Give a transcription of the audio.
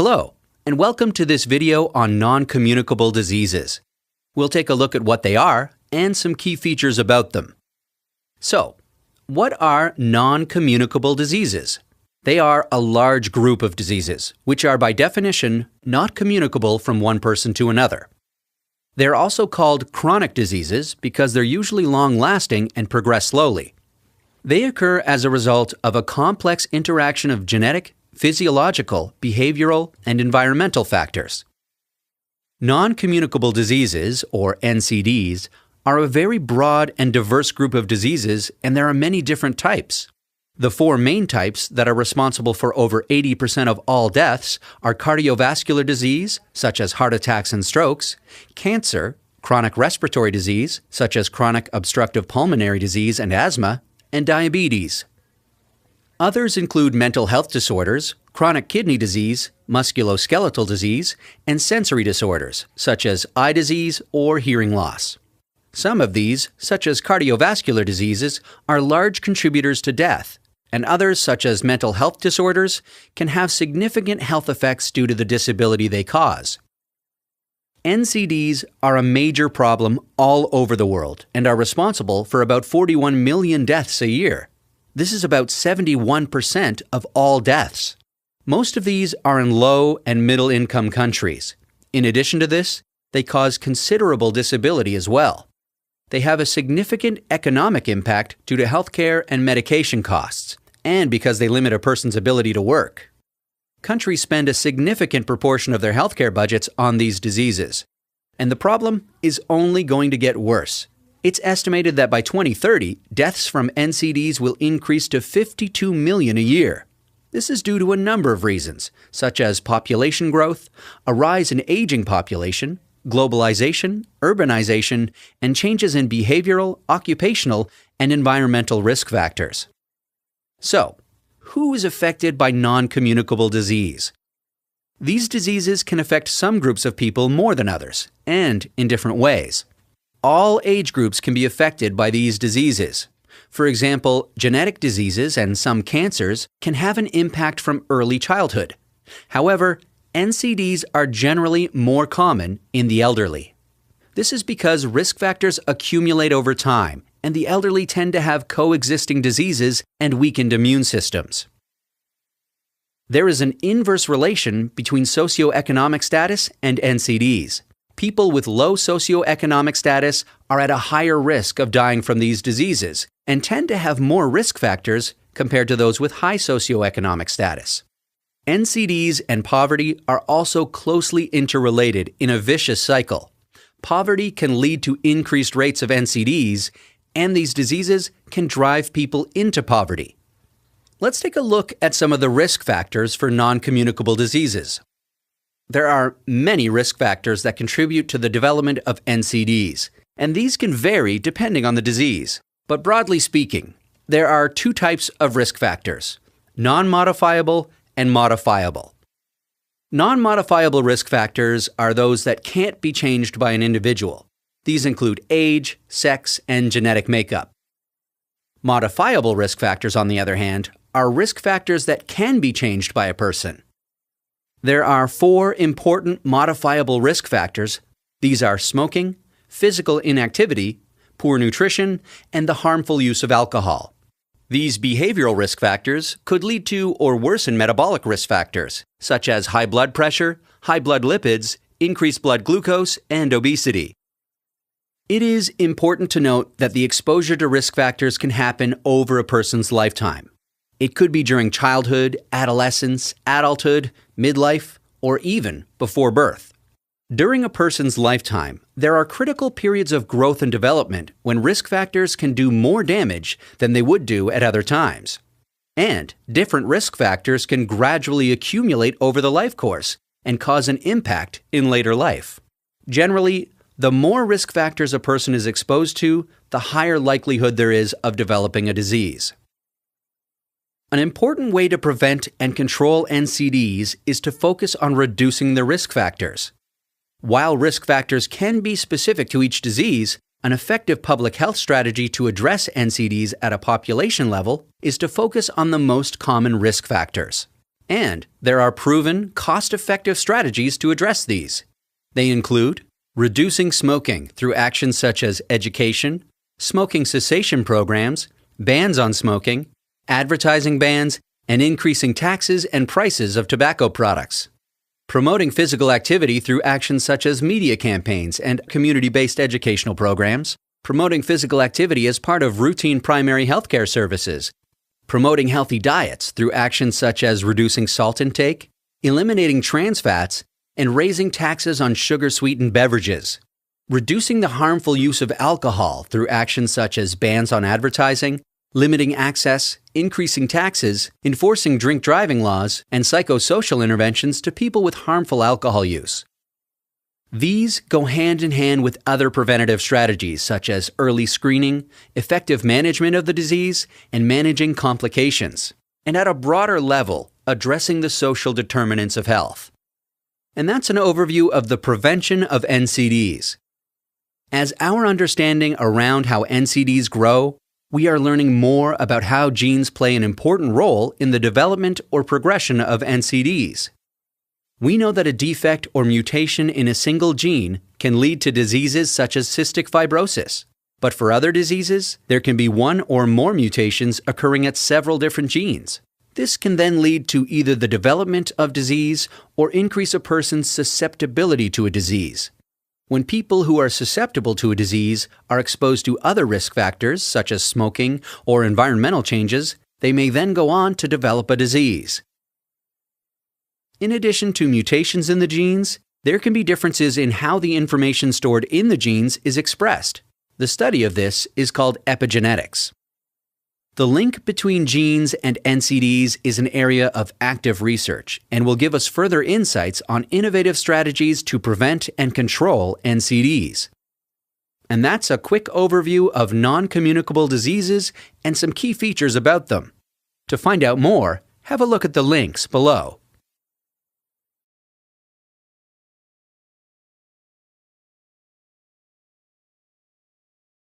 Hello, and welcome to this video on non-communicable diseases. We'll take a look at what they are and some key features about them. So, what are non-communicable diseases? They are a large group of diseases, which are by definition not communicable from one person to another. They're also called chronic diseases because they're usually long-lasting and progress slowly. They occur as a result of a complex interaction of genetic, physiological, behavioral, and environmental factors. Non-communicable diseases, or NCDs, are a very broad and diverse group of diseases, and there are many different types. The four main types that are responsible for over 80% of all deaths are cardiovascular disease, such as heart attacks and strokes, cancer, chronic respiratory disease, such as chronic obstructive pulmonary disease and asthma, and diabetes. Others include mental health disorders, chronic kidney disease, musculoskeletal disease, and sensory disorders, such as eye disease or hearing loss. Some of these, such as cardiovascular diseases, are large contributors to death, and others, such as mental health disorders, can have significant health effects due to the disability they cause. NCDs are a major problem all over the world and are responsible for about 41 million deaths a year. This is about 71% of all deaths. Most of these are in low and middle-income countries. In addition to this, they cause considerable disability as well. They have a significant economic impact due to healthcare and medication costs, and because they limit a person's ability to work. Countries spend a significant proportion of their healthcare budgets on these diseases, and the problem is only going to get worse. It's estimated that by 2030, deaths from NCDs will increase to 52 million a year. This is due to a number of reasons, such as population growth, a rise in aging population, globalization, urbanization, and changes in behavioral, occupational, and environmental risk factors. So, who is affected by non-communicable disease? These diseases can affect some groups of people more than others, and in different ways. All age groups can be affected by these diseases. For example, genetic diseases and some cancers can have an impact from early childhood. However, NCDs are generally more common in the elderly. This is because risk factors accumulate over time, and the elderly tend to have coexisting diseases and weakened immune systems. There is an inverse relation between socioeconomic status and NCDs. People with low socioeconomic status are at a higher risk of dying from these diseases and tend to have more risk factors compared to those with high socioeconomic status. NCDs and poverty are also closely interrelated in a vicious cycle. Poverty can lead to increased rates of NCDs, and these diseases can drive people into poverty. Let's take a look at some of the risk factors for non-communicable diseases. There are many risk factors that contribute to the development of NCDs, and these can vary depending on the disease. But broadly speaking, there are two types of risk factors: non-modifiable and modifiable. Non-modifiable risk factors are those that can't be changed by an individual. These include age, sex, and genetic makeup. Modifiable risk factors, on the other hand, are risk factors that can be changed by a person. There are four important modifiable risk factors. These are smoking, physical inactivity, poor nutrition, and the harmful use of alcohol. These behavioral risk factors could lead to or worsen metabolic risk factors, such as high blood pressure, high blood lipids, increased blood glucose, and obesity. It is important to note that the exposure to risk factors can happen over a person's lifetime. It could be during childhood, adolescence, adulthood, midlife, or even before birth. During a person's lifetime, there are critical periods of growth and development when risk factors can do more damage than they would do at other times. And different risk factors can gradually accumulate over the life course and cause an impact in later life. Generally, the more risk factors a person is exposed to, the higher likelihood there is of developing a disease. An important way to prevent and control NCDs is to focus on reducing the risk factors. While risk factors can be specific to each disease, an effective public health strategy to address NCDs at a population level is to focus on the most common risk factors. And there are proven, cost-effective strategies to address these. They include reducing smoking through actions such as education, smoking cessation programs, bans on smoking, advertising bans, and increasing taxes and prices of tobacco products. Promoting physical activity through actions such as media campaigns and community-based educational programs. Promoting physical activity as part of routine primary healthcare services. Promoting healthy diets through actions such as reducing salt intake, eliminating trans fats, and raising taxes on sugar-sweetened beverages. Reducing the harmful use of alcohol through actions such as bans on advertising, limiting access, increasing taxes, enforcing drink driving laws, and psychosocial interventions to people with harmful alcohol use. These go hand in hand with other preventative strategies such as early screening, effective management of the disease, and managing complications, and at a broader level, addressing the social determinants of health. And that's an overview of the prevention of NCDs. As our understanding around how NCDs grow, we are learning more about how genes play an important role in the development or progression of NCDs. We know that a defect or mutation in a single gene can lead to diseases such as cystic fibrosis. But for other diseases, there can be one or more mutations occurring at several different genes. This can then lead to either the development of disease or increase a person's susceptibility to a disease. When people who are susceptible to a disease are exposed to other risk factors, such as smoking or environmental changes, they may then go on to develop a disease. In addition to mutations in the genes, there can be differences in how the information stored in the genes is expressed. The study of this is called epigenetics. The link between genes and NCDs is an area of active research and will give us further insights on innovative strategies to prevent and control NCDs. And that's a quick overview of non-communicable diseases and some key features about them. To find out more, have a look at the links below.